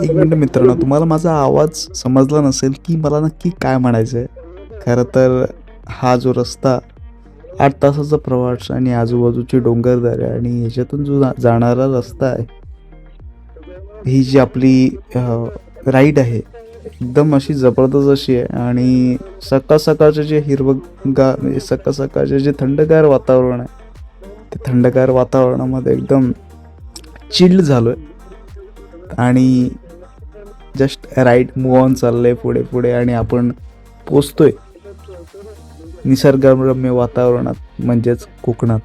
एक मिनिट मित्रांनो, तुम्हाला माझा आवाज समजला नसेल की मला नक्की काय म्हणायचं आहे. खरं तर हा जो रस्ता 8 तासाचा प्रवास आणि आजूबाजूची डोंगरदऱ्या आणि ह्याच्यातून जो जाणारा रस्ता आहे, ही जी आपली राईड आहे एकदम अशी जबरदस्त अशी आहे. आणि सकाळ सकाळचे जे हिरवंगार म्हणजे सकाळ सकाळचे जे थंडगार वातावरण आहे, ते थंडगार वातावरणामध्ये एकदम चिल्ड झालो आहे आणि जस्ट राईड मूव ऑन चाललंय पुढे पुढे आणि आपण पोचतोय निसर्गरम्य वातावरणात म्हणजेच कोकणात.